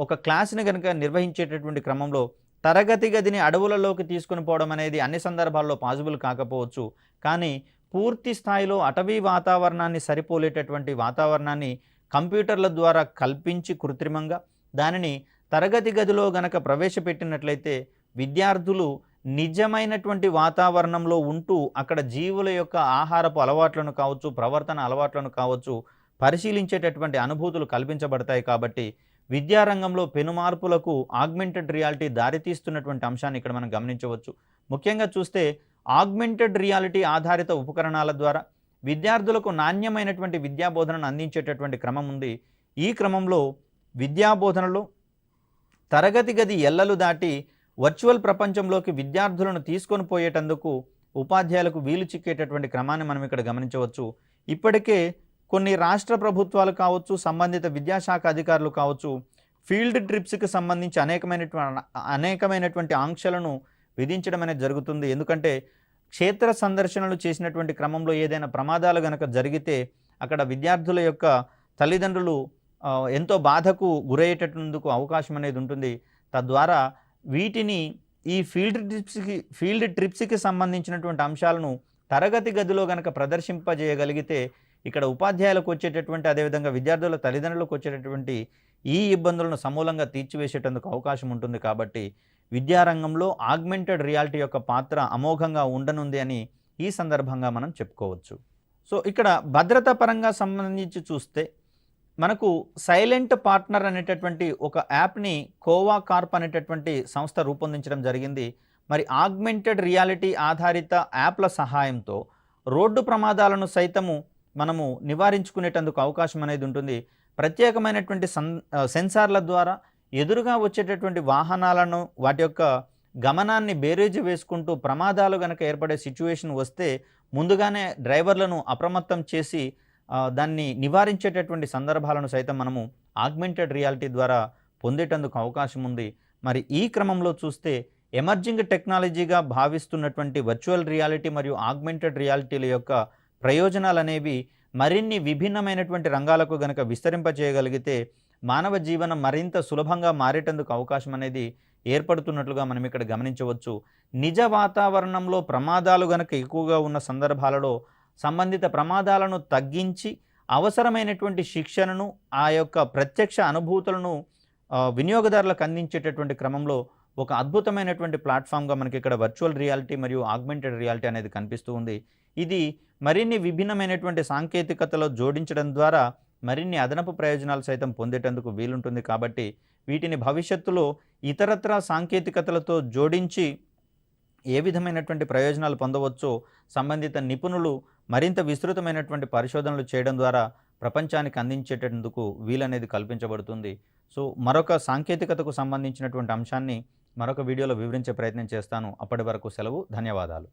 ఒక క్లాస్ని కనుక నిర్వహించేటటువంటి క్రమంలో తరగతి గదిని అడవులలోకి తీసుకొని పోవడం అనేది అన్ని సందర్భాల్లో పాసిబుల్ కాకపోవచ్చు. కానీ పూర్తి స్థాయిలో అటవీ వాతావరణాన్ని సరిపోలేటటువంటి వాతావరణాన్ని కంప్యూటర్ల ద్వారా కల్పించి కృత్రిమంగా దానిని తరగతి గదిలో గనక ప్రవేశపెట్టినట్లయితే విద్యార్థులు నిజమైనటువంటి వాతావరణంలో ఉంటూ అక్కడ జీవుల యొక్క ఆహారపు అలవాట్లను కావచ్చు, ప్రవర్తన అలవాట్లను కావచ్చు పరిశీలించేటటువంటి అనుభూతులు కల్పించబడతాయి. కాబట్టి విద్యారంగంలో పెనుమార్పులకు ఆగ్మెంటెడ్ రియాలిటీ దారితీస్తున్నటువంటి అంశాన్ని ఇక్కడ మనం గమనించవచ్చు. ముఖ్యంగా చూస్తే ఆగ్మెంటెడ్ రియాలిటీ ఆధారిత ఉపకరణాల ద్వారా విద్యార్థులకు నాణ్యమైనటువంటి విద్యాబోధనను అందించేటటువంటి క్రమం ఉంది. ఈ క్రమంలో విద్యాబోధనలో తరగతి గది ఎల్లలు దాటి వర్చువల్ ప్రపంచంలోకి విద్యార్థులను తీసుకొని పోయేటందుకు ఉపాధ్యాయులకు వీలు చిక్కేటటువంటి క్రమాన్ని మనం ఇక్కడ గమనించవచ్చు. ఇప్పటికే కొన్ని రాష్ట్ర ప్రభుత్వాలు కావచ్చు, సంబంధిత విద్యాశాఖ అధికారులు కావచ్చు, ఫీల్డ్ ట్రిప్స్‌కి సంబంధించి అనేకమైనటువంటి ఆంక్షలను విధించడం అనేది జరుగుతుంది. ఎందుకంటే క్షేత్ర సందర్శనలు చేసినటువంటి క్రమంలో ఏదైనా ప్రమాదాలు గనక జరిగితే అక్కడ విద్యార్థుల యొక్క తల్లిదండ్రులు ఎంతో బాధకు గురయ్యేటందుకు అవకాశం అనేది ఉంటుంది. తద్వారా వీటిని ఈ ఫీల్డ్ ట్రిప్స్‌కి సంబంధించినటువంటి అంశాలను తరగతి గదిలో గనక ప్రదర్శింపజేయగలిగితే ఇక్కడ ఉపాధ్యాయులకు వచ్చేటటువంటి, అదేవిధంగా విద్యార్థుల తల్లిదండ్రులకు వచ్చేటటువంటి ఈ ఇబ్బందులను సమూలంగా తీర్చివేసేటందుకు అవకాశం ఉంటుంది. కాబట్టి విద్యారంగంలో ఆగ్మెంటెడ్ రియాలిటీ యొక్క పాత్ర అమోఘంగా ఉండనుంది అని ఈ సందర్భంగా మనం చెప్పుకోవచ్చు. సో ఇక్కడ భద్రతా పరంగా సంబంధించి చూస్తే మనకు సైలెంట్ పార్ట్నర్ అనేటటువంటి ఒక యాప్ని కోవా కార్ప్ అనేటటువంటి సంస్థ రూపొందించడం జరిగింది. మరి ఆగ్మెంటెడ్ రియాలిటీ ఆధారిత యాప్ల సహాయంతో రోడ్డు ప్రమాదాలను సైతము మనము నివారించుకునేటందుకు అవకాశం అనేది ఉంటుంది. ప్రత్యేకమైనటువంటి సెన్సార్ల ద్వారా ఎదురుగా వచ్చేటటువంటి వాహనాలను వాటి యొక్క గమనాన్ని బేరీజు వేసుకుంటూ ప్రమాదాలు గనక ఏర్పడే సిచ్యువేషన్ వస్తే ముందుగానే డ్రైవర్లను అప్రమత్తం చేసి దాన్ని నివారించేటటువంటి సందర్భాలను సైతం మనము ఆగ్మెంటెడ్ రియాలిటీ ద్వారా పొందేటందుకు అవకాశం ఉంది. మరి ఈ క్రమంలో చూస్తే ఎమర్జింగ్ టెక్నాలజీగా భావిస్తున్నటువంటి వర్చువల్ రియాలిటీ మరియు ఆగ్మెంటెడ్ రియాలిటీల యొక్క ప్రయోజనాలు అనేవి మరిన్ని విభిన్నమైనటువంటి రంగాలకు గనక విస్తరింపజేయగలిగితే మానవ జీవనం మరింత సులభంగా మారేటందుకు అవకాశం అనేది ఏర్పడుతున్నట్లుగా మనం ఇక్కడ గమనించవచ్చు. నిజ వాతావరణంలో ప్రమాదాలు గనక ఎక్కువగా ఉన్న సందర్భాలలో సంబంధిత ప్రమాదాలను తగ్గించి అవసరమైనటువంటి శిక్షణను, ఆ యొక్క ప్రత్యక్ష అనుభూతులను వినియోగదారులకు అందించేటటువంటి క్రమంలో ఒక అద్భుతమైనటువంటి ప్లాట్ఫామ్గా మనకి ఇక్కడ వర్చువల్ రియాలిటీ మరియు ఆగ్మెంటెడ్ రియాలిటీ అనేది కనిపిస్తూ ఉంది. ఇది మరిన్ని విభిన్నమైనటువంటి సాంకేతికతలో జోడించడం ద్వారా మరిన్ని అదనపు ప్రయోజనాలు సైతం పొందేటందుకు వీలుంటుంది. కాబట్టి వీటిని భవిష్యత్తులో ఇతరత్రా సాంకేతికతలతో జోడించి ఏ విధమైనటువంటి ప్రయోజనాలు పొందవచ్చో సంబంధిత నిపుణులు మరింత విస్తృతమైనటువంటి పరిశోధనలు చేయడం ద్వారా ప్రపంచానికి అందించేటందుకు వీలనేది కల్పించబడుతుంది. సో మరొక సాంకేతికతకు సంబంధించినటువంటి అంశాన్ని మరొక వీడియోలో వివరించే ప్రయత్నం చేస్తాను. అప్పటి వరకు సెలవు. ధన్యవాదాలు.